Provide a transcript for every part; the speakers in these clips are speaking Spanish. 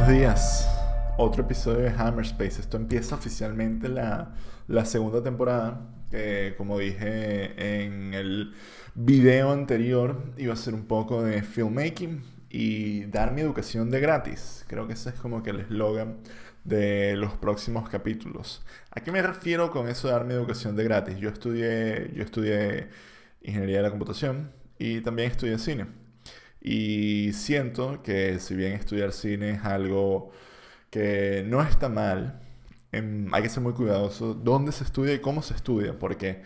días. Otro episodio de Hammerspace. Esto empieza oficialmente la segunda temporada. Que, como dije en el video anterior, iba a ser un poco de filmmaking y dar mi educación de gratis. Creo que ese es como que el eslogan de los próximos capítulos. ¿A qué me refiero con eso de dar mi educación de gratis? Yo estudié ingeniería de la computación y también estudié cine. Y siento que si bien estudiar cine es algo que no está mal, hay que ser muy cuidadoso dónde se estudia y cómo se estudia, porque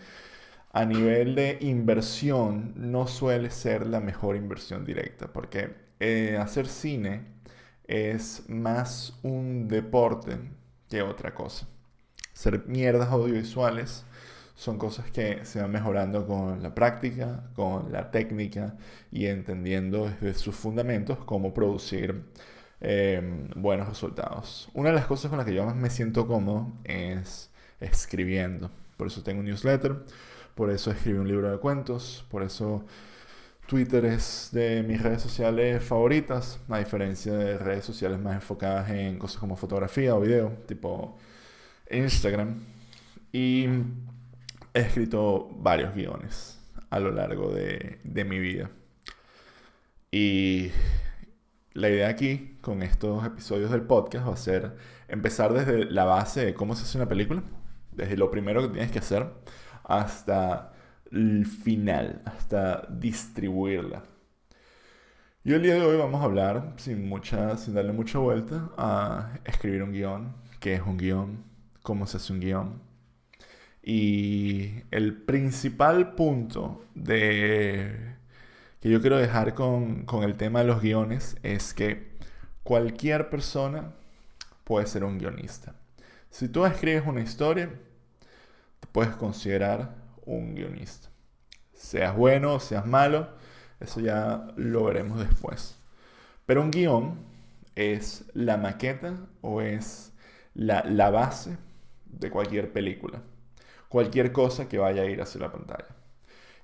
a nivel de inversión no suele ser la mejor inversión directa, porque hacer cine es más un deporte que otra cosa. Hacer mierdas audiovisuales son cosas que se van mejorando con la práctica, con la técnica y entendiendo desde sus fundamentos cómo producir buenos resultados. Una de las cosas con las que yo más me siento cómodo es escribiendo. Por eso tengo un newsletter, por eso escribí un libro de cuentos, por eso Twitter es de mis redes sociales favoritas, a diferencia de redes sociales más enfocadas en cosas como fotografía o video, tipo Instagram. Y he escrito varios guiones a lo largo de mi vida. Y la idea aquí, con estos episodios del podcast, va a ser empezar desde la base de cómo se hace una película, desde lo primero que tienes que hacer, hasta el final, hasta distribuirla. Y el día de hoy vamos a hablar, sin darle mucha vuelta, a escribir un guión, qué es un guión, cómo se hace un guión. Y el principal punto que yo quiero dejar con el tema de los guiones es que cualquier persona puede ser un guionista. Si tú escribes una historia, te puedes considerar un guionista. Seas bueno o seas malo, eso ya lo veremos después. Pero un guión es la maqueta o es la base de cualquier película. Cualquier cosa que vaya a ir hacia la pantalla.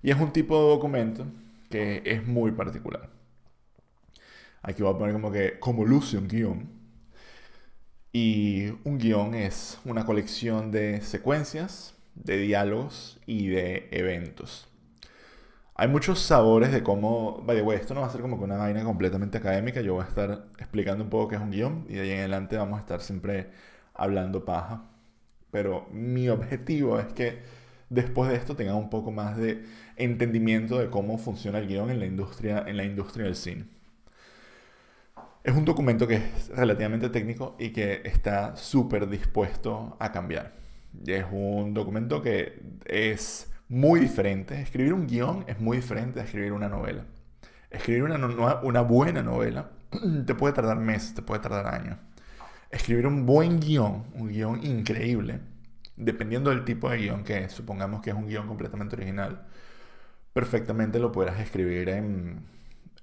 Y es un tipo de documento que es muy particular. Aquí voy a poner como luce un guión. Y un guión es una colección de secuencias, de diálogos y de eventos. Hay muchos sabores de cómo... By the way, esto no va a ser como que una vaina completamente académica. Yo voy a estar explicando un poco qué es un guión y de ahí en adelante vamos a estar siempre hablando paja. Pero mi objetivo es que después de esto tengan un poco más de entendimiento de cómo funciona el guión en la industria del cine. Es un documento que es relativamente técnico y que está súper dispuesto a cambiar. Y es un documento que es muy diferente. Escribir un guión es muy diferente a escribir una novela. Escribir una buena novela te puede tardar meses, te puede tardar años. Escribir un buen guión, un guión increíble, dependiendo del tipo de guión que es, supongamos que es un guión completamente original, perfectamente lo podrás escribir en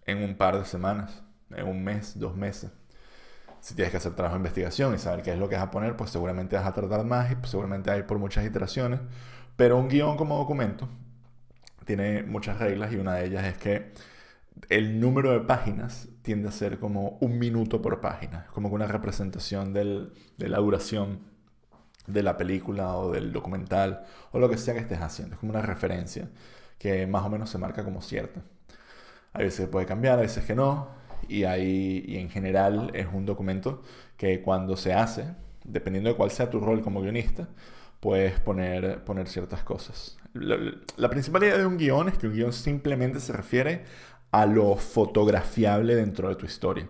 un par de semanas, en un mes, 2 meses. Si tienes que hacer trabajo de investigación y saber qué es lo que vas a poner, pues seguramente vas a tardar más y pues seguramente hay por muchas iteraciones. Pero un guión como documento tiene muchas reglas y una de ellas es que el número de páginas tiende a ser como 1 minuto por página. Es como una representación de la duración de la película o del documental o lo que sea que estés haciendo. Es como una referencia que más o menos se marca como cierta. A veces puede cambiar, a veces que no. Y en general es un documento que cuando se hace, dependiendo de cuál sea tu rol como guionista, puedes poner ciertas cosas. La principal idea de un guión es que un guión simplemente se refiere a lo fotografiable dentro de tu historia.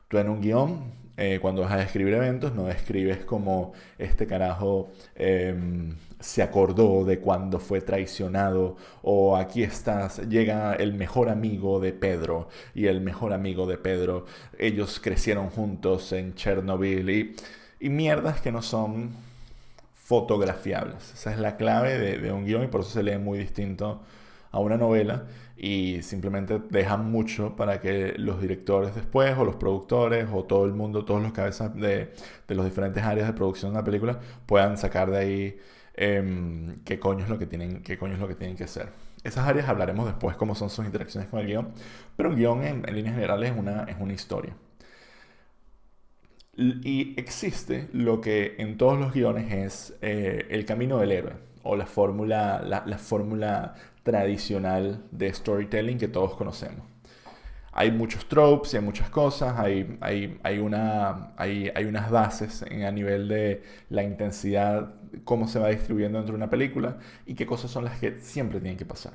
Tú en un guión, cuando vas a escribir eventos, no escribes como este carajo se acordó de cuando fue traicionado o aquí estás, llega el mejor amigo de Pedro y el mejor amigo de Pedro, ellos crecieron juntos en Chernobyl y mierdas que no son fotografiables. Esa es la clave de un guión y por eso se lee muy distinto a una novela y simplemente dejan mucho para que los directores después o los productores o todo el mundo, todos los cabezas de los diferentes áreas de producción de la película puedan sacar de ahí qué coño es lo que tienen que hacer. Esas áreas hablaremos después cómo son sus interacciones con el guión, pero un guión en líneas generales es una historia. Y existe lo que en todos los guiones es el camino del héroe o la fórmula tradicional de storytelling que todos conocemos. Hay muchos tropes y hay muchas cosas, hay unas bases a nivel de la intensidad, cómo se va distribuyendo dentro de una película y qué cosas son las que siempre tienen que pasar.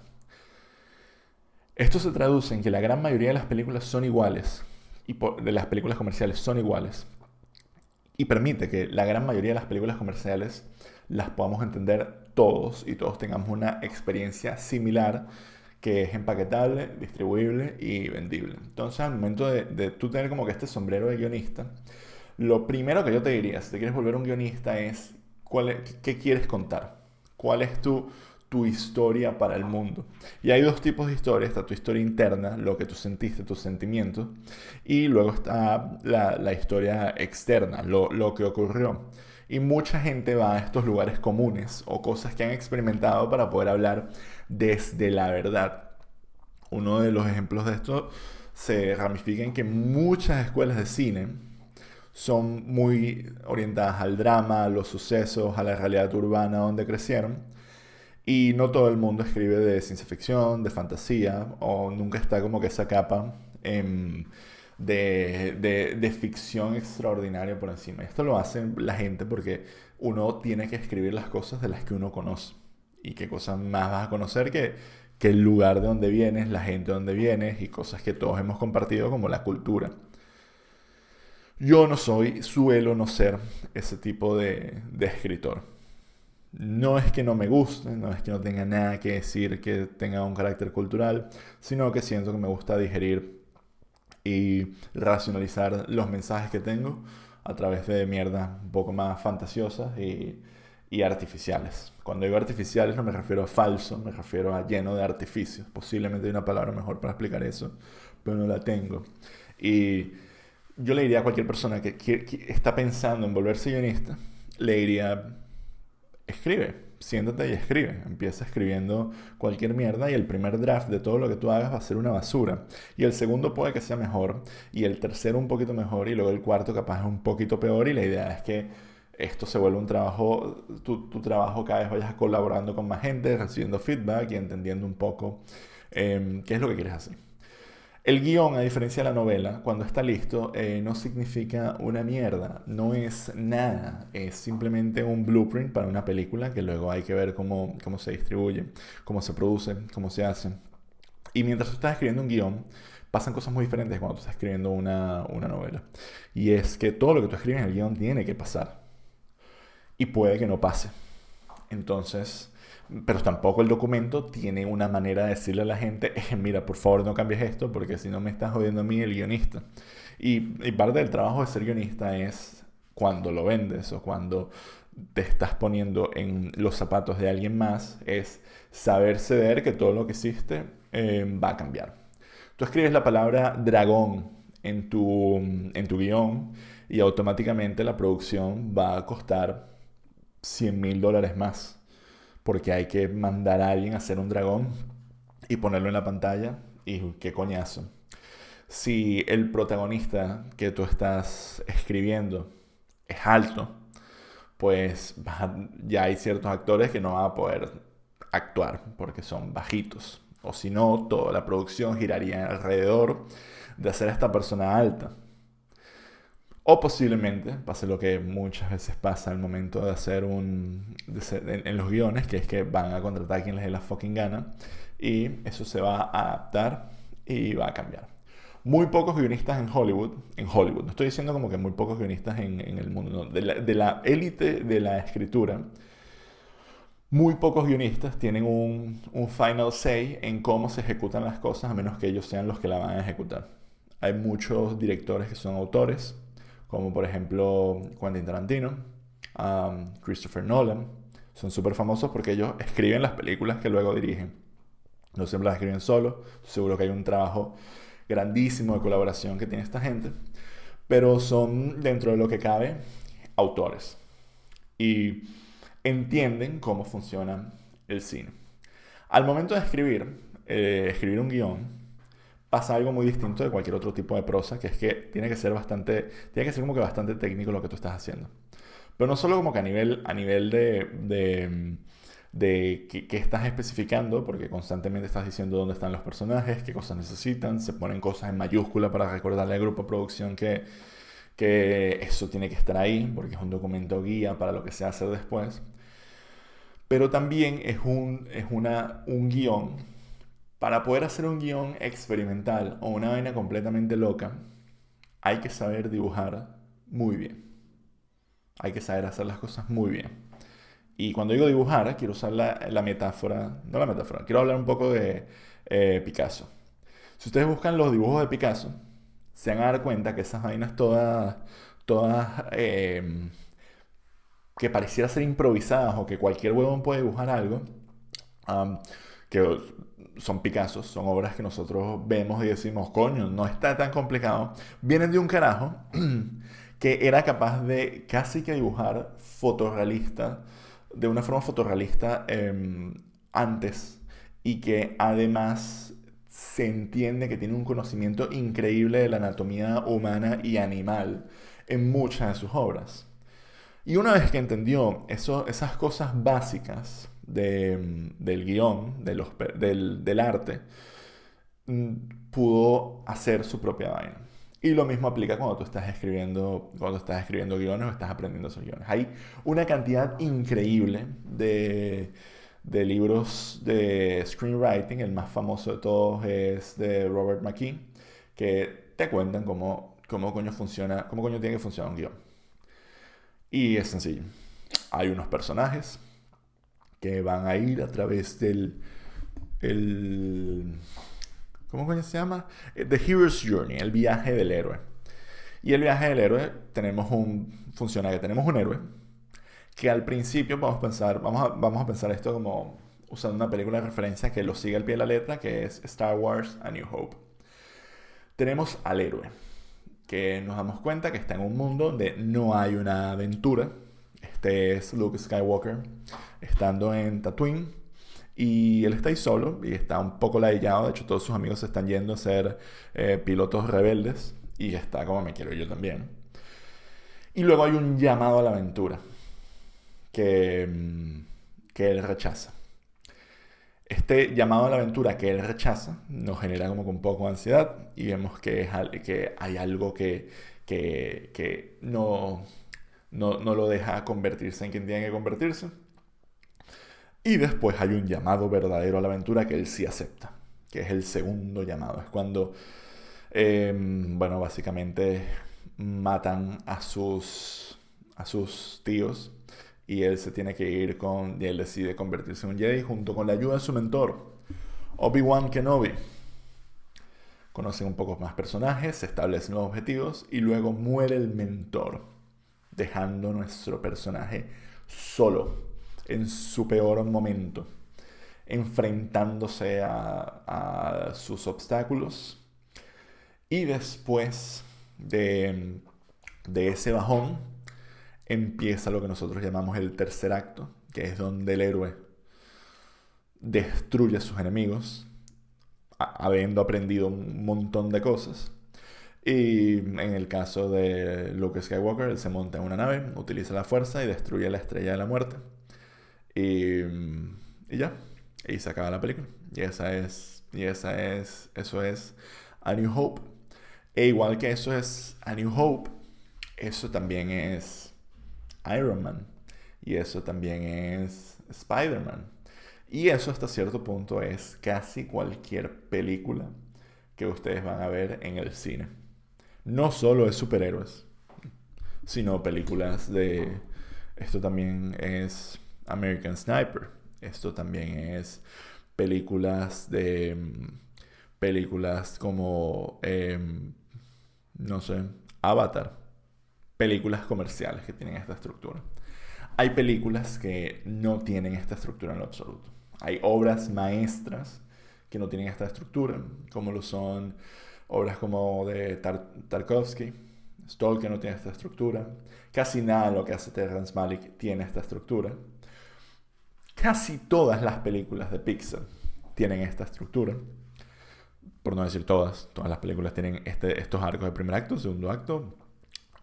Esto se traduce en que la gran mayoría de las películas son iguales, de las películas comerciales son iguales, y permite que la gran mayoría de las películas comerciales las podamos entender todos y todos tengamos una experiencia similar que es empaquetable, distribuible y vendible. Entonces, al momento de tú tener como que este sombrero de guionista, lo primero que yo te diría, si te quieres volver un guionista, es qué quieres contar, cuál es tu historia para el mundo. Y hay dos tipos de historias: está tu historia interna, lo que tú sentiste, tus sentimientos, y luego está la historia externa, lo que ocurrió. Y mucha gente va a estos lugares comunes o cosas que han experimentado para poder hablar desde la verdad. Uno de los ejemplos de esto se ramifica en que muchas escuelas de cine son muy orientadas al drama, a los sucesos, a la realidad urbana donde crecieron. Y no todo el mundo escribe de ciencia ficción, de fantasía, o nunca está como que esa capa de ficción extraordinaria por encima. Esto lo hace la gente porque uno tiene que escribir las cosas de las que uno conoce. Y qué cosas más vas a conocer que el lugar de donde vienes, la gente de donde vienes y cosas que todos hemos compartido como la cultura. Yo suelo no ser ese tipo de escritor. No es que no me guste, no es que no tenga nada que decir que tenga un carácter cultural, sino que siento que me gusta digerir y racionalizar los mensajes que tengo a través de mierdas un poco más fantasiosas y artificiales. Cuando digo artificiales no me refiero a falso, me refiero a lleno de artificios. Posiblemente hay una palabra mejor para explicar eso, pero no la tengo. Y yo le diría a cualquier persona que está pensando en volverse guionista, le diría: escribe, siéntate y escribe. Empieza escribiendo cualquier mierda y el primer draft de todo lo que tú hagas va a ser una basura. Y el segundo puede que sea mejor, y el tercero un poquito mejor, y luego el cuarto capaz es un poquito peor. Y la idea es que esto se vuelva un trabajo, tu trabajo cada vez vayas colaborando con más gente, recibiendo feedback y entendiendo un poco qué es lo que quieres hacer. El guión, a diferencia de la novela, cuando está listo, no significa una mierda, no es nada, es simplemente un blueprint para una película que luego hay que ver cómo se distribuye, cómo se produce, cómo se hace. Y mientras tú estás escribiendo un guión, pasan cosas muy diferentes cuando tú estás escribiendo una novela. Y es que todo lo que tú escribes en el guión tiene que pasar. Y puede que no pase. Entonces, pero tampoco el documento tiene una manera de decirle a la gente: mira, por favor no cambies esto porque si no me estás jodiendo a mí, el guionista. Y parte del trabajo de ser guionista es cuando lo vendes o cuando te estás poniendo en los zapatos de alguien más, es saber ceder que todo lo que hiciste va a cambiar. Tú escribes la palabra dragón en tu guión y automáticamente la producción va a costar $100,000 más, porque hay que mandar a alguien a hacer un dragón y ponerlo en la pantalla. Y qué coñazo. Si el protagonista que tú estás escribiendo es alto, pues ya hay ciertos actores que no van a poder actuar porque son bajitos. O si no, toda la producción giraría alrededor de hacer a esta persona alta. O posiblemente pase lo que muchas veces pasa al momento de hacer en los guiones, que es que van a contratar a quien les dé la fucking gana y eso se va a adaptar y va a cambiar. Muy pocos guionistas en Hollywood, no estoy diciendo como que muy pocos guionistas en el mundo, no, de la élite de la escritura, muy pocos guionistas tienen un final say en cómo se ejecutan las cosas, a menos que ellos sean los que la van a ejecutar. Hay muchos directores que son autores, como por ejemplo Quentin Tarantino, Christopher Nolan. Son súper famosos porque ellos escriben las películas que luego dirigen. No siempre las escriben solo, seguro que hay un trabajo grandísimo de colaboración que tiene esta gente, pero son, dentro de lo que cabe, autores. Y entienden cómo funciona el cine. Al momento de escribir un guión, pasa algo muy distinto de cualquier otro tipo de prosa, que es que tiene que ser como que bastante técnico lo que tú estás haciendo. Pero no solo como que a nivel de qué estás especificando, porque constantemente estás diciendo dónde están los personajes, qué cosas necesitan, se ponen cosas en mayúscula para recordarle al grupo de producción que eso tiene que estar ahí, porque es un documento guía para lo que se hace después. Pero también es un guión. Para poder hacer un guión experimental o una vaina completamente loca, hay que saber dibujar muy bien. Hay que saber hacer las cosas muy bien. Y cuando digo dibujar, quiero usar la metáfora, no la metáfora, quiero hablar un poco de Picasso. Si ustedes buscan los dibujos de Picasso, se van a dar cuenta que esas vainas todas que pareciera ser improvisadas o que cualquier huevón puede dibujar algo, um, que son Picassos, son obras que nosotros vemos y decimos, coño, no está tan complicado, vienen de un carajo que era capaz de casi que dibujar fotorrealista, de una forma fotorrealista antes, y que además se entiende que tiene un conocimiento increíble de la anatomía humana y animal en muchas de sus obras. Y una vez que entendió esas cosas básicas del guión, del arte, mm, pudo hacer su propia vaina. Y lo mismo aplica cuando estás escribiendo guiones o estás aprendiendo esos guiones. Hay una cantidad increíble de libros de screenwriting. El más famoso de todos es de Robert McKee, que te cuentan cómo coño funciona, cómo coño tiene que funcionar un guión. Y es sencillo. Hay unos personajes que van a ir a través el, ¿cómo coño se llama? The Hero's Journey, el viaje del héroe. Y el viaje del héroe funciona que tenemos un héroe que al principio vamos a pensar esto como usando una película de referencia que lo sigue al pie de la letra, que es Star Wars A New Hope. Tenemos al héroe, que nos damos cuenta que está en un mundo donde no hay una aventura. Este es Luke Skywalker, estando en Tatooine, y él está ahí solo y está un poco ladillado. De hecho, todos sus amigos se están yendo a ser pilotos rebeldes y está como me quiero yo también. Y luego hay un llamado a la aventura que él rechaza. Este llamado a la aventura que él rechaza nos genera como que un poco de ansiedad y vemos que hay algo que no lo deja convertirse en quien tiene que convertirse. Y después hay un llamado verdadero a la aventura que él sí acepta, que es el segundo llamado. Es cuando, bueno, básicamente matan a sus tíos y él se tiene que ir y él decide convertirse en un Jedi junto con la ayuda de su mentor, Obi-Wan Kenobi. Conocen un poco más personajes, se establecen los objetivos y luego muere el mentor, dejando nuestro personaje solo, en su peor momento, enfrentándose a sus obstáculos. Y después de ese bajón, empieza lo que nosotros llamamos el tercer acto, que es donde el héroe destruye a sus enemigos, habiendo aprendido un montón de cosas. Y en el caso de Luke Skywalker, él se monta en una nave, utiliza la fuerza y destruye la estrella de la muerte. Y ya, y se acaba la película. Eso es A New Hope. E igual que eso es A New Hope, eso también es Iron Man. Y eso también es Spider-Man. Y eso hasta cierto punto es casi cualquier película que ustedes van a ver en el cine. No solo es superhéroes, sino películas de... Esto también es American Sniper. Esto también es películas como, no sé, Avatar. Películas comerciales que tienen esta estructura. Hay películas que no tienen esta estructura en lo absoluto. Hay obras maestras que no tienen esta estructura, como lo son obras como de Tarkovsky. Stalker no tiene esta estructura. Casi nada de lo que hace Terrence Malick tiene esta estructura. Casi todas las películas de Pixar tienen esta estructura. por no decir todas las películas tienen estos arcos de primer acto, segundo acto,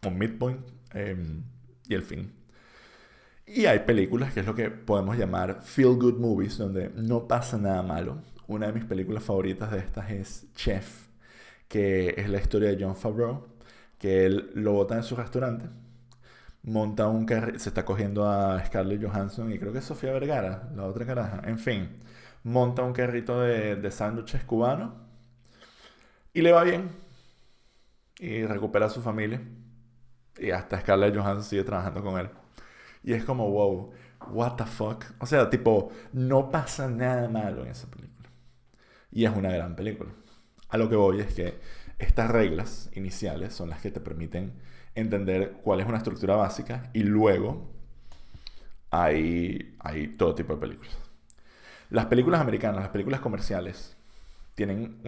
un midpoint y el fin. Y hay películas que es lo que podemos llamar feel good movies, donde no pasa nada malo. Una de mis películas favoritas de estas es Chef, que es la historia de Jon Favreau, que él lo bota en su restaurante, monta un carrito, se está cogiendo a Scarlett Johansson y creo que es Sofía Vergara, la otra caraja, en fin, monta un carrito de sándwiches cubanos y le va bien y recupera a su familia y hasta Scarlett Johansson sigue trabajando con él. Y es como, wow, what the fuck. O sea, tipo, no pasa nada malo en esa película. Y es una gran película. A lo que voy es que estas reglas iniciales son las que te permiten entender cuál es una estructura básica y luego hay todo tipo de películas. Las películas americanas, las películas comerciales, tienen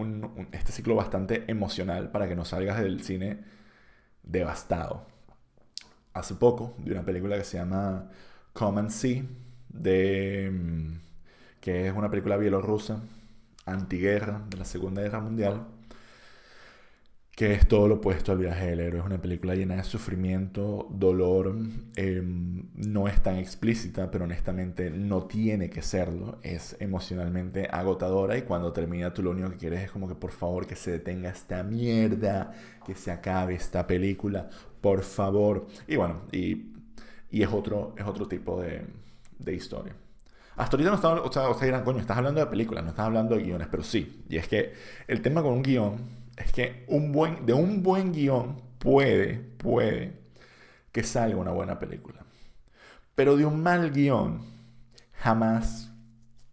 este ciclo bastante emocional para que no salgas del cine devastado. Hace poco vi una película que se llama Come and See, que es una película bielorrusa, antiguerra, de la Segunda Guerra Mundial, que es todo lo opuesto al viaje del héroe. Es una película llena de sufrimiento, dolor, no es tan explícita, pero honestamente no tiene que serlo. Es emocionalmente agotadora y cuando termina tú lo único que quieres es como que por favor que se detenga esta mierda, que se acabe esta película, por favor. Y bueno, y es otro tipo de historia. Hasta ahorita no estaba, o sea, ustedes dirán, coño, estás hablando de películas, no estás hablando de guiones, pero sí. Y es que el tema con un guión es que de un buen guión puede que salga una buena película. Pero de un mal guión jamás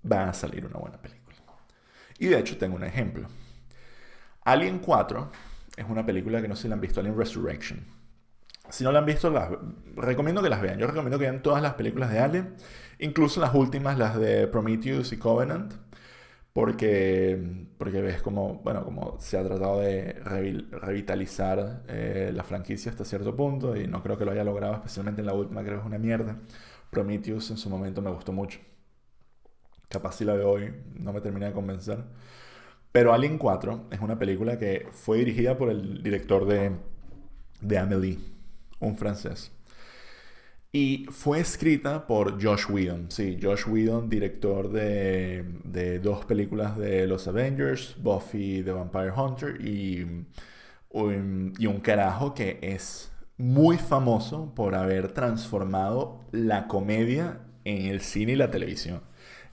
va a salir una buena película. Y de hecho tengo un ejemplo. Alien 4 es una película que no sé si la han visto, Alien Resurrection. Si no la han visto, recomiendo que las vean. Yo recomiendo que vean todas las películas de Alien, incluso las últimas, las de Prometheus y Covenant, porque ves como se ha tratado de revitalizar la franquicia hasta cierto punto y no creo que lo haya logrado, especialmente en la última, creo que es una mierda. Prometheus en su momento me gustó mucho. Capaz si la veo hoy no me termina de convencer. Pero Alien 4 es una película que fue dirigida por el director de Amélie, un francés. Y fue escrita por Josh Whedon. Sí, Josh Whedon, director de dos películas de los Avengers, Buffy the Vampire Hunter y un carajo que es muy famoso por haber transformado la comedia en el cine y la televisión.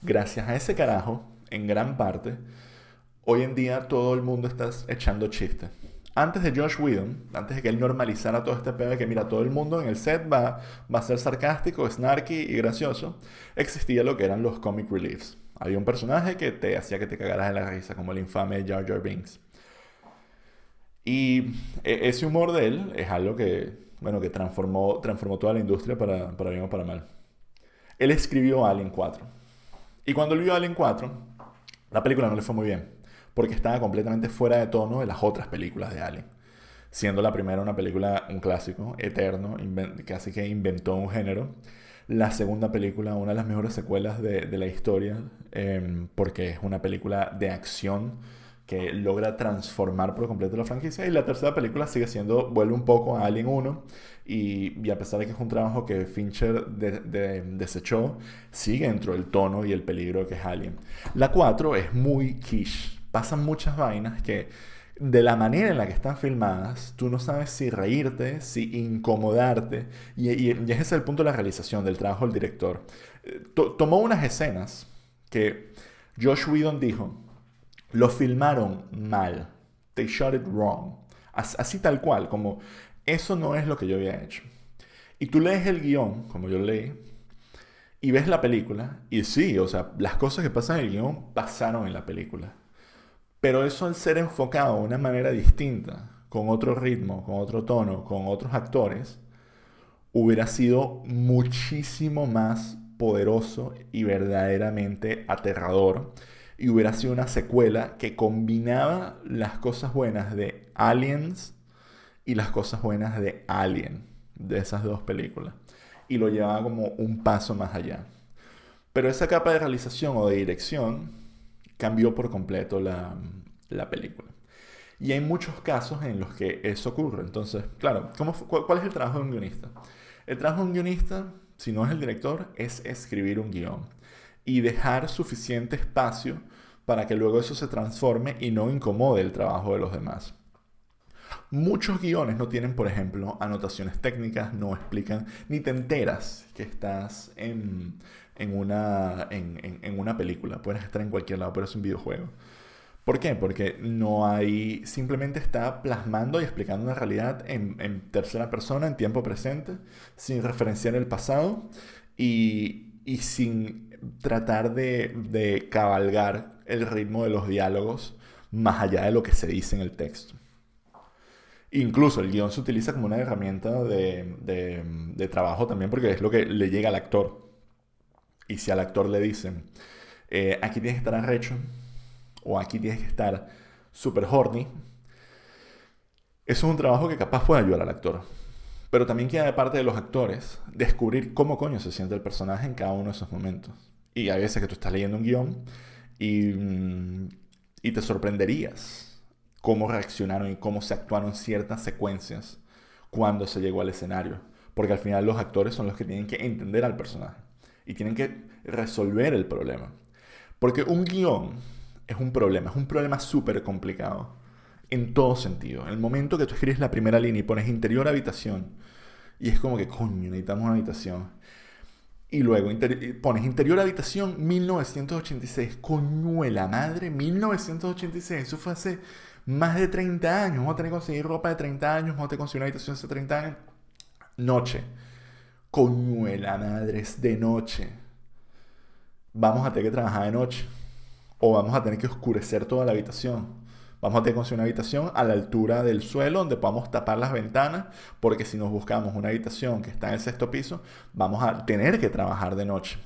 Gracias a ese carajo, en gran parte, hoy en día todo el mundo está echando chistes. Antes de Josh Whedon, antes de que él normalizara todo este pedo de que mira, todo el mundo en el set va a ser sarcástico, snarky y gracioso, existía lo que eran los comic reliefs. Había un personaje que te hacía que te cagaras de la risa, como el infame Jar Jar Binks. Y ese humor de él es algo que transformó toda la industria para bien o para mal. Él escribió Alien 4. Y cuando él vio Alien 4, la película no le fue muy bien, porque estaba completamente fuera de tono de las otras películas de Alien. Siendo la primera una película, un clásico, eterno, casi que inventó un género. La segunda película, una de las mejores secuelas de la historia, porque es una película de acción que logra transformar por completo la franquicia. Y la tercera película vuelve un poco a Alien 1. Y a pesar de que es un trabajo que Fincher desechó, sigue dentro del tono y el peligro que es Alien. La 4 es muy quiche. Pasan muchas vainas que de la manera en la que están filmadas, tú no sabes si reírte, si incomodarte. Y ese es el punto de la realización, del trabajo del director. Tomó unas escenas que Josh Whedon dijo, lo filmaron mal. They shot it wrong. Así tal cual, como eso no es lo que yo había hecho. Y tú lees el guión, como yo leí, y ves la película, y sí, o sea, las cosas que pasan en el guión pasaron en la película. Pero eso al ser enfocado de una manera distinta, con otro ritmo, con otro tono, con otros actores, hubiera sido muchísimo más poderoso y verdaderamente aterrador. Y hubiera sido una secuela que combinaba las cosas buenas de Aliens y las cosas buenas de Alien, de esas dos películas. Y lo llevaba como un paso más allá. Pero esa capa de realización o de dirección cambió por completo la la película. Y hay muchos casos en los que eso ocurre. Entonces, claro, ¿cuál es el trabajo de un guionista? El trabajo de un guionista, si no es el director, es escribir un guión y dejar suficiente espacio para que luego eso se transforme y no incomode el trabajo de los demás. Muchos guiones no tienen, por ejemplo, anotaciones técnicas, no explican, ni te enteras que estás en una película. Puedes estar en cualquier lado, pero es un videojuego. ¿Por qué? Porque no hay, simplemente está plasmando y explicando una realidad en tercera persona, en tiempo presente, sin referenciar el pasado y sin tratar de cabalgar el ritmo de los diálogos más allá de lo que se dice en el texto. Incluso el guión se utiliza como una herramienta de trabajo también porque es lo que le llega al actor. Y si al actor le dicen, aquí tienes que estar arrecho o aquí tienes que estar super horny, eso es un trabajo que capaz puede ayudar al actor. Pero también queda de parte de los actores descubrir cómo coño se siente el personaje en cada uno de esos momentos. Y hay veces que tú estás leyendo un guión y te sorprenderías cómo reaccionaron y cómo se actuaron ciertas secuencias cuando se llegó al escenario. Porque al final los actores son los que tienen que entender al personaje y tienen que resolver el problema. Porque un guión es un problema súper complicado en todo sentido. En el momento que tú escribes la primera línea y pones interior habitación, y es como que, coño, necesitamos una habitación. Y luego pones interior habitación 1986. Coñuela madre, 1986. Eso fue hace más de 30 años. Vamos a tener que conseguir ropa de 30 años. Vamos a tener que conseguir una habitación hace 30 años. Noche. Coñuela madre, es de noche. Vamos a tener que trabajar de noche. O vamos a tener que oscurecer toda la habitación. Vamos a tener que conseguir una habitación a la altura del suelo donde podamos tapar las ventanas, porque si nos buscamos una habitación que está en el sexto piso, vamos a tener que trabajar de noche.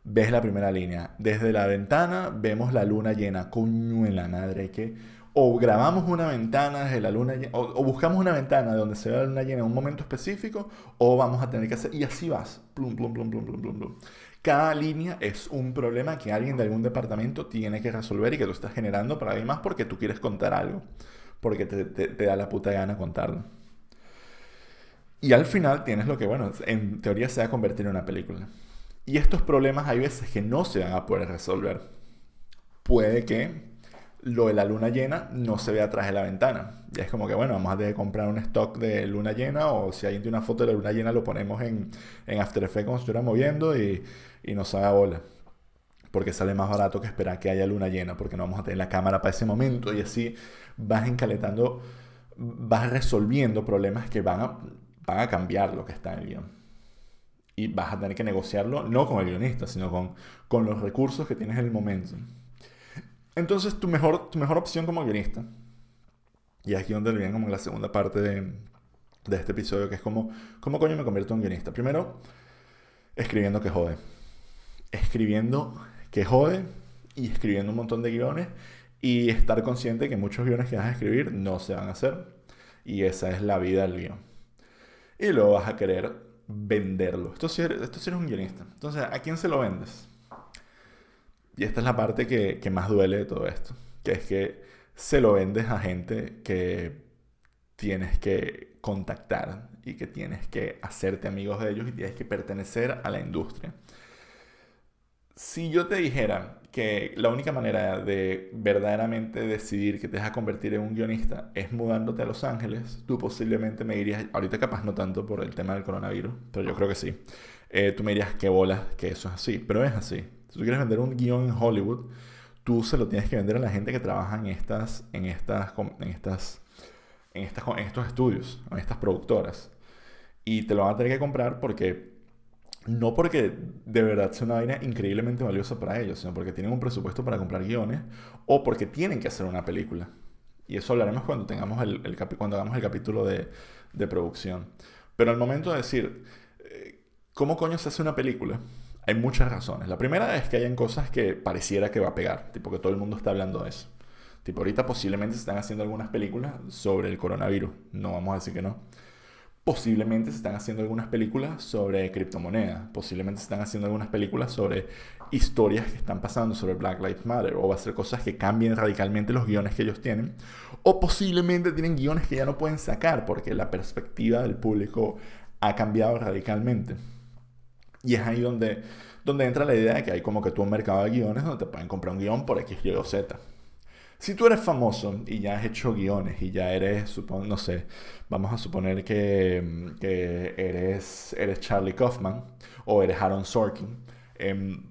Ves la primera línea. Desde la ventana vemos la luna llena. Coño en la madre que... O grabamos una ventana desde la luna llena, o buscamos una ventana donde se ve la luna llena en un momento específico, o vamos a tener que hacer... Y así vas. Plum, plum, plum, plum, plum, plum, plum. Cada línea es un problema que alguien de algún departamento tiene que resolver y que tú estás generando para alguien más porque tú quieres contar algo. Porque te da la puta gana contarlo. Y al final tienes lo que, bueno, en teoría se va a convertir en una película. Y estos problemas hay veces que no se van a poder resolver. Puede que lo de la luna llena no se vea atrás de la ventana. Y es como que, bueno, vamos a tener que comprar un stock de luna llena, o si alguien tiene una foto de la luna llena lo ponemos en After Effects como si estuviera moviendo y nos haga bola. Porque sale más barato que esperar que haya luna llena, porque no vamos a tener la cámara para ese momento, y así vas encaletando, vas resolviendo problemas que van a cambiar lo que está en el guión. Y vas a tener que negociarlo no con el guionista, sino con los recursos que tienes en el momento. Entonces tu mejor opción como guionista, y aquí donde viene como la segunda parte de este episodio, que es ¿cómo coño me convierto en guionista? Primero, escribiendo que jode. Escribiendo que jode y escribiendo un montón de guiones y estar consciente que muchos guiones que vas a escribir no se van a hacer. Y esa es la vida del guión. Y luego vas a querer venderlo. Esto sí eres un guionista. Entonces, ¿a quién se lo vendes? Y esta es la parte que más duele de todo esto. Que es que se lo vendes a gente que tienes que contactar y que tienes que hacerte amigos de ellos y tienes que pertenecer a la industria. Si yo te dijera que la única manera de verdaderamente decidir que te vas a convertir en un guionista es mudándote a Los Ángeles, tú posiblemente me dirías, ahorita capaz no tanto por el tema del coronavirus, pero yo creo que sí. Tú me dirías qué bolas que eso es así, pero es así. Si tú quieres vender un guión en Hollywood, tú se lo tienes que vender a la gente que trabaja en estos estudios, en estas productoras. Y te lo van a tener que comprar no porque de verdad sea una vaina increíblemente valiosa para ellos, sino porque tienen un presupuesto para comprar guiones o porque tienen que hacer una película. Y eso hablaremos cuando tengamos cuando hagamos el capítulo de producción. Pero al momento de decir, ¿cómo coño se hace una película? Hay muchas razones. La primera es que hayan cosas que pareciera que va a pegar, tipo que todo el mundo está hablando de eso. Tipo ahorita posiblemente se están haciendo algunas películas sobre el coronavirus, no vamos a decir que no. Posiblemente se están haciendo algunas películas sobre criptomonedas, posiblemente se están haciendo algunas películas sobre historias que están pasando sobre Black Lives Matter, o va a ser cosas que cambien radicalmente los guiones que ellos tienen, o posiblemente tienen guiones que ya no pueden sacar porque la perspectiva del público ha cambiado radicalmente. Y es ahí donde entra la idea de que hay como que tú un mercado de guiones donde te pueden comprar un guión por X, Y o Z. Si tú eres famoso y ya has hecho guiones y ya eres, no sé, vamos a suponer que eres Charlie Kaufman o eres Aaron Sorkin, em,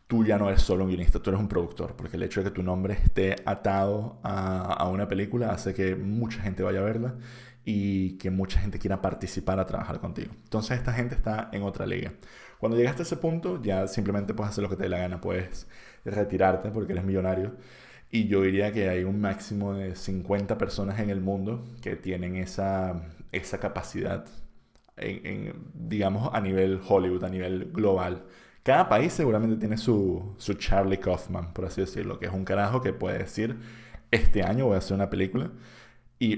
tú ya no eres solo un guionista, tú eres un productor, porque el hecho de que tu nombre esté atado a una película hace que mucha gente vaya a verla y que mucha gente quiera participar a trabajar contigo. Entonces esta gente está en otra liga. Cuando llegaste a ese punto, ya simplemente puedes hacer lo que te dé la gana, puedes retirarte porque eres millonario. Y yo diría que hay un máximo de 50 personas en el mundo que tienen esa capacidad, digamos, a nivel Hollywood, a nivel global. Cada país seguramente tiene su Charlie Kaufman, por así decirlo, que es un carajo que puede decir, este año voy a hacer una película,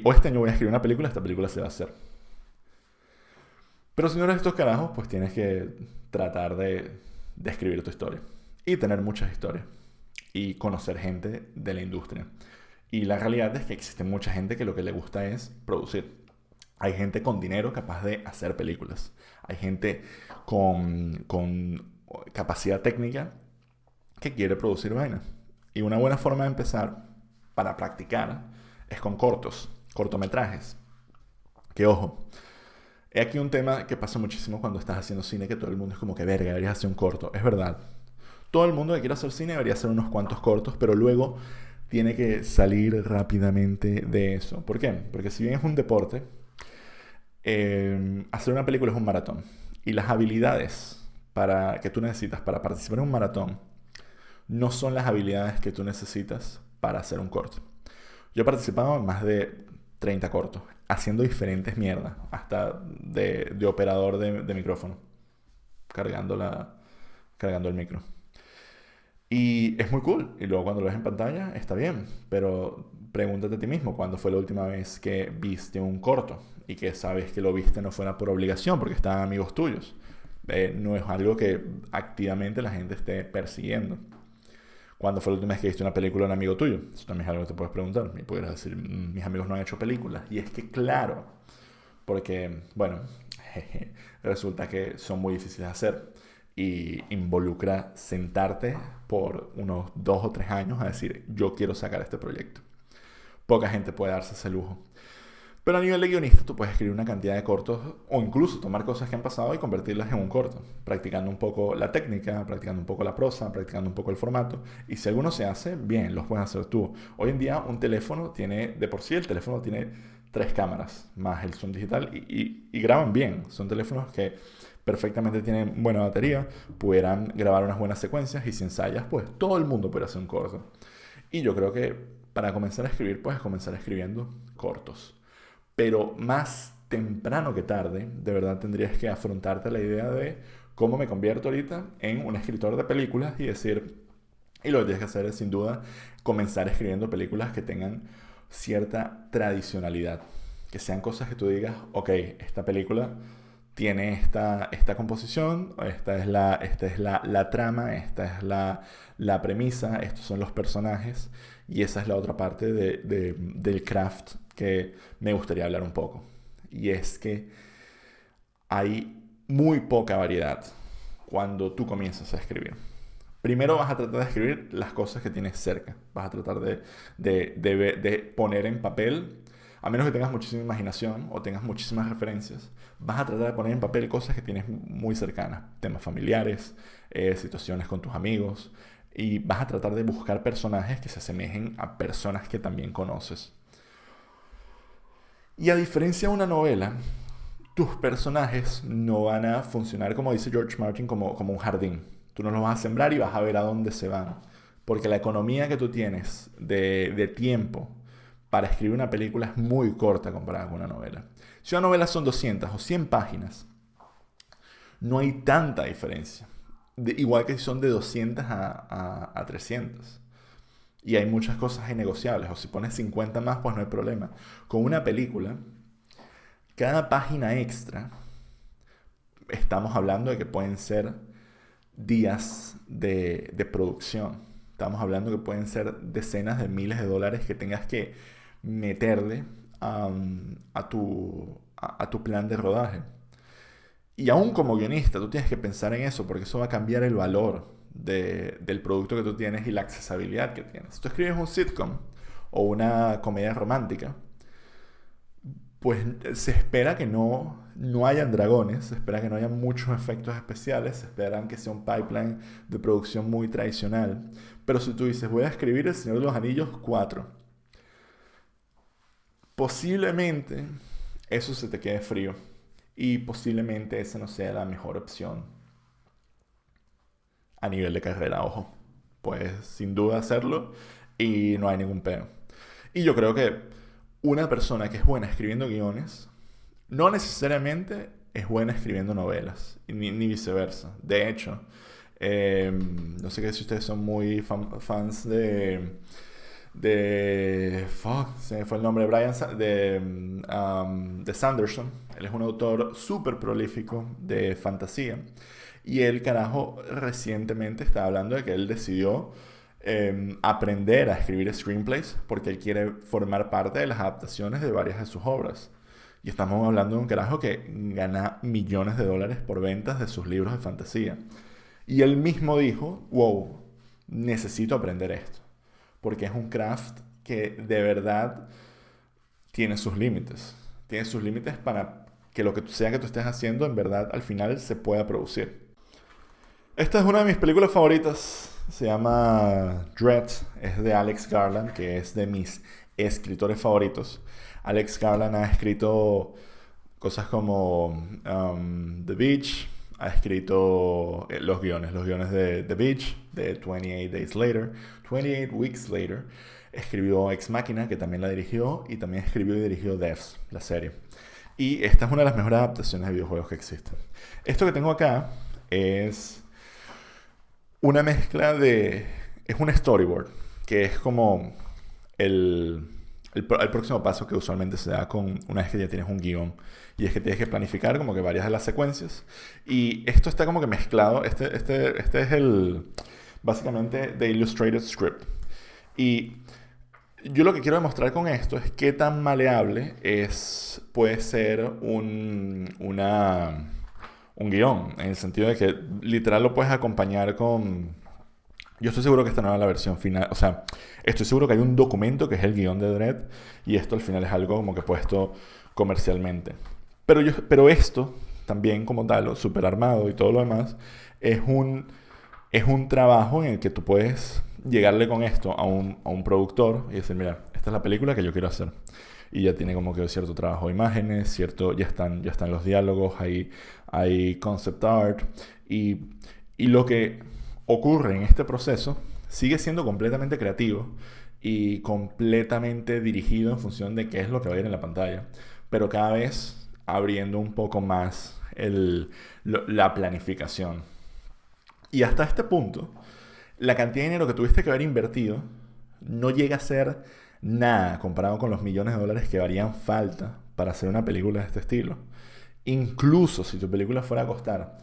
o este año voy a escribir una película, esta película se va a hacer. Pero si no eres estos carajos, pues tienes que tratar de escribir tu historia. Y tener muchas historias. Y conocer gente de la industria. Y la realidad es que existe mucha gente que lo que le gusta es producir. Hay gente con dinero capaz de hacer películas. Hay gente con capacidad técnica que quiere producir vainas. Y una buena forma de empezar para practicar es con cortometrajes. Que ojo, he aquí un tema que pasa muchísimo cuando estás haciendo cine, que todo el mundo es como que verga, deberías hacer un corto. Es verdad. Todo el mundo que quiere hacer cine debería hacer unos cuantos cortos, pero luego tiene que salir rápidamente de eso. ¿Por qué? Porque si bien es un deporte, hacer una película es un maratón. Y las habilidades que tú necesitas para participar en un maratón no son las habilidades que tú necesitas para hacer un corto. Yo he participado en más de 30 cortos, haciendo diferentes mierdas, hasta de operador de micrófono, cargando, cargando el micro. Y es muy cool. Y luego cuando lo ves en pantalla, está bien. Pero pregúntate a ti mismo, ¿cuándo fue la última vez que viste un corto? Y que sabes que lo viste no fuera por obligación, porque estaban amigos tuyos. No es algo que activamente la gente esté persiguiendo. ¿Cuándo fue la última vez que viste una película de un amigo tuyo? Eso también es algo que te puedes preguntar. Y pudieras decir, mis amigos no han hecho películas. Y es que claro, porque, bueno, resulta que son muy difíciles de hacer. Y involucra sentarte por unos 2 o 3 años a decir, yo quiero sacar este proyecto. Poca gente puede darse ese lujo. Pero a nivel de guionista, tú puedes escribir una cantidad de cortos o incluso tomar cosas que han pasado y convertirlas en un corto, practicando un poco la técnica, practicando un poco la prosa, practicando un poco el formato. Y si alguno se hace, bien, los puedes hacer tú. Hoy en día un teléfono tiene, de por sí el teléfono tiene 3 cámaras más el zoom digital y graban bien. Son teléfonos que perfectamente tienen buena batería, pudieran grabar unas buenas secuencias y si ensayas, pues todo el mundo puede hacer un corto. Y yo creo que para comenzar a escribir, puedes comenzar escribiendo cortos. Pero más temprano que tarde, de verdad tendrías que afrontarte la idea de cómo me convierto ahorita en un escritor de películas y decir, y lo que tienes que hacer es sin duda comenzar escribiendo películas que tengan cierta tradicionalidad, que sean cosas que tú digas, ok, esta película tiene esta composición, esta es la trama, esta es la premisa, estos son los personajes y esa es la otra parte del craft que me gustaría hablar un poco. Y es que hay muy poca variedad cuando tú comienzas a escribir. Primero vas a tratar de escribir las cosas que tienes cerca. Vas a tratar de poner en papel, a menos que tengas muchísima imaginación o tengas muchísimas referencias, vas a tratar de poner en papel cosas que tienes muy cercanas. Temas familiares, situaciones con tus amigos. Y vas a tratar de buscar personajes que se asemejen a personas que también conoces. Y a diferencia de una novela, tus personajes no van a funcionar, como dice George Martin, como un jardín. Tú no los vas a sembrar y vas a ver a dónde se van. Porque la economía que tú tienes de tiempo para escribir una película es muy corta comparada con una novela. Si una novela son 200 o 100 páginas, no hay tanta diferencia. Igual que si son de 200 a 300. Y hay muchas cosas innegociables. O si pones 50 más, pues no hay problema. Con una película, Cada página extra, estamos hablando de que pueden ser días de producción. Estamos hablando que pueden ser decenas de miles de dólares que tengas que meterle a tu plan de rodaje. Y aún como guionista, tú tienes que pensar en eso, porque eso va a cambiar el valor del producto que tú tienes y la accesibilidad que tienes. Si tú escribes un sitcom o una comedia romántica, pues se espera que no hayan dragones, se espera que no haya muchos efectos especiales, se esperan que sea un pipeline de producción muy tradicional. Pero si tú dices, voy a escribir El Señor de los Anillos 4, posiblemente eso se te quede frío y posiblemente esa no sea la mejor opción a nivel de carrera, ojo. Puedes sin duda hacerlo y no hay ningún peo. Y yo creo que una persona que es buena escribiendo guiones no necesariamente es buena escribiendo novelas, ni viceversa. De hecho, no sé qué si ustedes son muy fans fuck, se me fue el nombre, de Sanderson. Él es un autor súper prolífico de fantasía. Y él, carajo, recientemente estaba hablando de que él decidió aprender a escribir screenplays porque él quiere formar parte de las adaptaciones de varias de sus obras. Y estamos hablando de un carajo que gana millones de dólares por ventas de sus libros de fantasía. Y él mismo dijo, wow, necesito aprender esto. Porque es un craft que de verdad tiene sus límites. Tiene sus límites para que lo que sea que tú estés haciendo en verdad al final se pueda producir. Esta es una de mis películas favoritas. Se llama Dread. Es de Alex Garland, que es de mis escritores favoritos. Alex Garland ha escrito cosas como The Beach. Ha escrito los guiones de The Beach, de 28 Days Later, 28 Weeks Later. Escribió Ex Machina, que también la dirigió, y también escribió y dirigió Devs, la serie. Y esta es una de las mejores adaptaciones de videojuegos que existen. Esto que tengo acá es una mezcla de... Es un storyboard, que es como el próximo paso que usualmente se da una vez que ya tienes un guión. Y es que tienes que planificar como que varias de las secuencias. Y esto está como que mezclado. Este es básicamente The Illustrated Script. Y yo lo que quiero demostrar con esto es qué tan maleable puede ser un guión. En el sentido de que literal lo puedes acompañar con... Yo estoy seguro que esta no era la versión final. O sea, estoy seguro que hay un documento que es el guión de Dredd. Y esto al final es algo como que puesto comercialmente. Pero esto también como tal, super armado y todo lo demás, es un trabajo en el que tú puedes llegarle con esto a un productor y decir, mira, esta es la película que yo quiero hacer. Y ya tiene como que cierto trabajo de imágenes, ya están los diálogos, hay concept art. Y lo que ocurre en este proceso sigue siendo completamente creativo y completamente dirigido en función de qué es lo que va a ir en la pantalla. Pero cada vez abriendo un poco más la planificación. Y hasta este punto, la cantidad de dinero que tuviste que haber invertido no llega a ser nada comparado con los millones de dólares que harían falta para hacer una película de este estilo. Incluso si tu película fuera a costar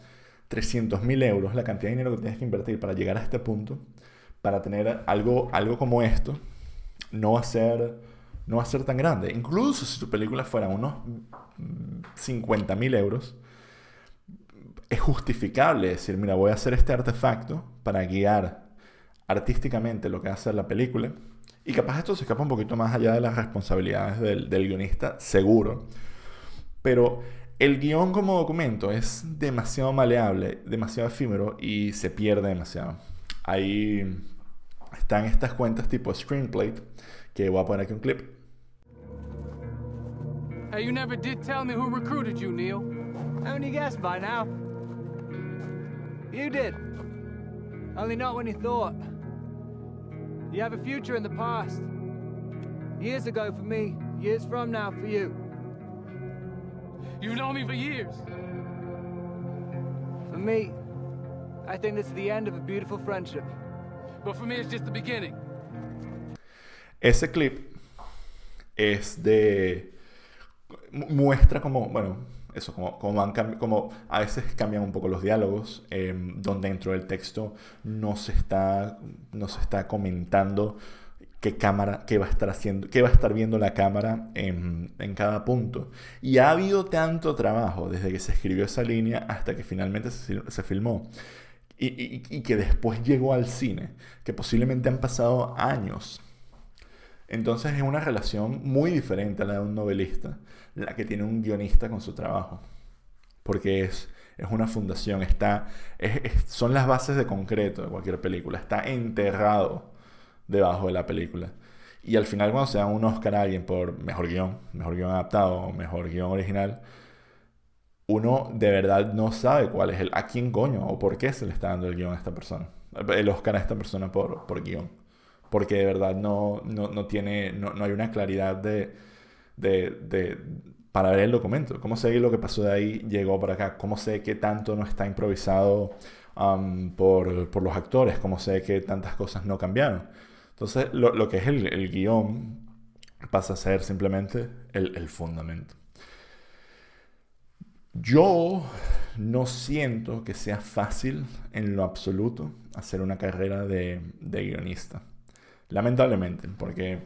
300.000 euros, la cantidad de dinero que tienes que invertir para llegar a este punto, para tener algo como esto, no va a ser tan grande. Incluso si tu película fuera unos 50.000 euros, es justificable decir, mira, voy a hacer este artefacto para guiar artísticamente lo que va a ser la película. Y capaz esto se escapa un poquito más allá de las responsabilidades del guionista, seguro. Pero el guión como documento es demasiado maleable, demasiado efímero y se pierde demasiado. Ahí están estas cuentas tipo Screenplate, que voy a poner aquí un clip. Hey, you never did tell me who recruited you, Neil. Haven't you guessed by now? You did. Only not when you thought. You have a future in the past. Years ago for me, years from now for you. You've known me for years. For me, I think this is the end of a beautiful friendship. But for me, it's just the beginning. Ese clip es de... muestra como, bueno, eso, como a veces cambian un poco los diálogos, donde dentro del texto no se está comentando qué va a estar haciendo, qué va a estar viendo la cámara en cada punto. Y ha habido tanto trabajo desde que se escribió esa línea hasta que finalmente se filmó. Y que después llegó al cine, que posiblemente han pasado años. Entonces es una relación muy diferente a la de un novelista, la que tiene un guionista con su trabajo. Porque es una fundación, son las bases de concreto de cualquier película, está enterrado debajo de la película. Y al final, cuando se da un Oscar a alguien por mejor guión adaptado o mejor guión original, uno de verdad no sabe cuál es a quién coño o por qué se le está dando el guión a esta persona, el Oscar a esta persona por guión. Porque de verdad no hay una claridad para ver el documento. ¿Cómo sé que lo que pasó de ahí llegó para acá? ¿Cómo sé que tanto no está improvisado por los actores? ¿Cómo sé que tantas cosas no cambiaron? Entonces, lo que es el guión pasa a ser simplemente el fundamento. Yo no siento que sea fácil en lo absoluto hacer una carrera de guionista. Lamentablemente, porque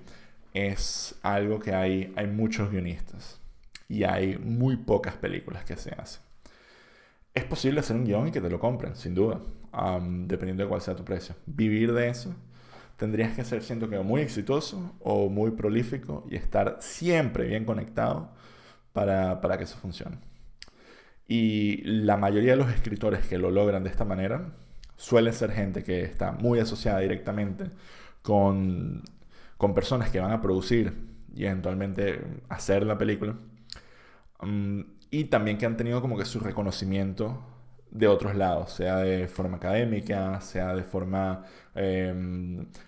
es algo que hay muchos guionistas y hay muy pocas películas que se hacen. Es posible hacer un guión y que te lo compren, sin duda, dependiendo de cuál sea tu precio. Vivir de eso, tendrías que ser, siento que, muy exitoso o muy prolífico y estar siempre bien conectado para que eso funcione. Y la mayoría de los escritores que lo logran de esta manera suele ser gente que está muy asociada directamente con personas que van a producir y eventualmente hacer la película. Y también que han tenido como que su reconocimiento de otros lados, sea de forma académica, sea de forma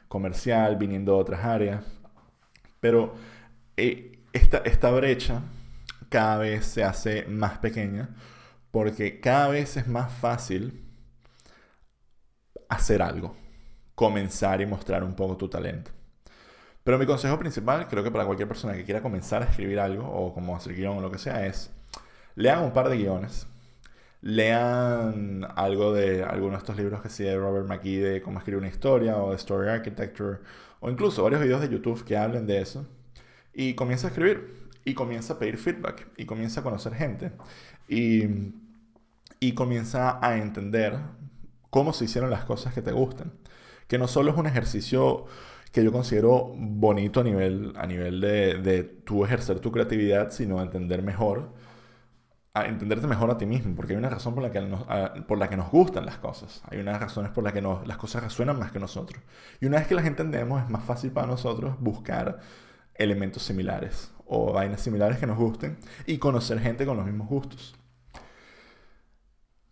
comercial, viniendo de otras áreas. Pero esta brecha cada vez se hace más pequeña porque cada vez es más fácil hacer algo, comenzar y mostrar un poco tu talento. Pero mi consejo principal, creo que para cualquier persona que quiera comenzar a escribir algo o como hacer guión o lo que sea, es lean un par de guiones, lean algo de algunos de estos libros que sí de Robert McKee de cómo escribir una historia o de Story Architecture o incluso varios videos de YouTube que hablen de eso y comienza a escribir y comienza a pedir feedback y comienza a conocer gente y comienza a entender cómo se hicieron las cosas que te gustan, que no solo es un ejercicio que yo considero bonito a nivel de tú ejercer tu creatividad, sino entenderte mejor a ti mismo, porque hay una razón por la que nos gustan las cosas, hay unas razones por las que las cosas resuenan más que nosotros, y una vez que las entendemos es más fácil para nosotros buscar elementos similares o vainas similares que nos gusten y conocer gente con los mismos gustos.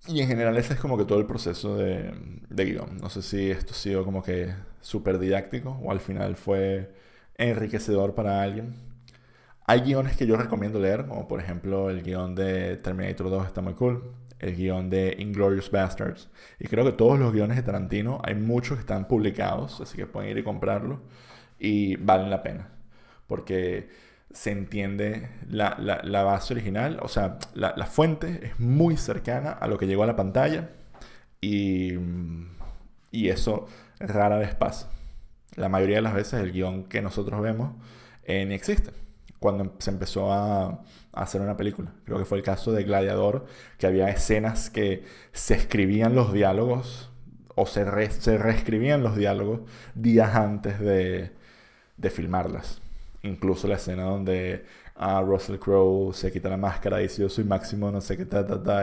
Y en general ese es como que todo el proceso de guión. No sé si esto ha sido como que súper didáctico o al final fue enriquecedor para alguien. Hay guiones que yo recomiendo leer, como por ejemplo el guión de Terminator 2 está muy cool, el guión de Inglourious Basterds. Y creo que todos los guiones de Tarantino, hay muchos que están publicados, así que pueden ir y comprarlos y valen la pena. Porque se entiende la base original, o sea, la fuente es muy cercana a lo que llegó a la pantalla y eso rara vez pasa. La mayoría de las veces el guión que nosotros vemos ni existe cuando se empezó a hacer una película. Creo que fue el caso de Gladiador, que había escenas que se escribían los diálogos o se reescribían los diálogos días antes de filmarlas. Incluso la escena donde Russell Crowe se quita la máscara y dice yo soy Máximo no sé qué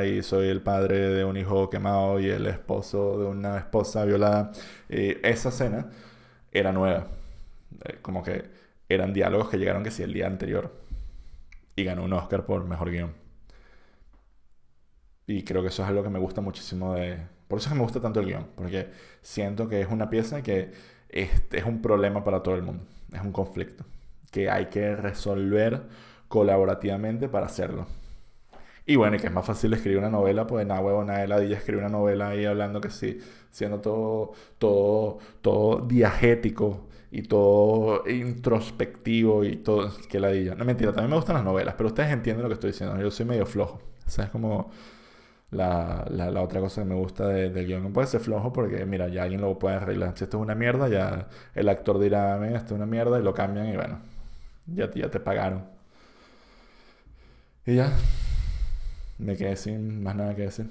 y soy el padre de un hijo quemado y el esposo de una esposa violada. Esa escena era nueva. Como que eran diálogos que llegaron que sí el día anterior. Y ganó un Oscar por mejor guión. Y creo que eso es algo que me gusta muchísimo por eso es que me gusta tanto el guión. Porque siento que es una pieza que es un problema para todo el mundo. Es un conflicto que hay que resolver colaborativamente para hacerlo. Y bueno, y que es más fácil escribir una novela, pues nada, huevo, nada de ladilla escribir una novela ahí hablando que sí, siendo todo diegético y todo introspectivo y todo, que ladilla. No, mentira, también me gustan las novelas, pero ustedes entienden lo que estoy diciendo, yo soy medio flojo. O sea, es como la otra cosa que me gusta del guión. No puede ser flojo porque, mira, ya alguien lo puede arreglar. Si esto es una mierda, ya el actor dirá, "Men, esto es una mierda", y lo cambian y bueno, ya te pagaron. Y ya, me quedé sin más nada que decir.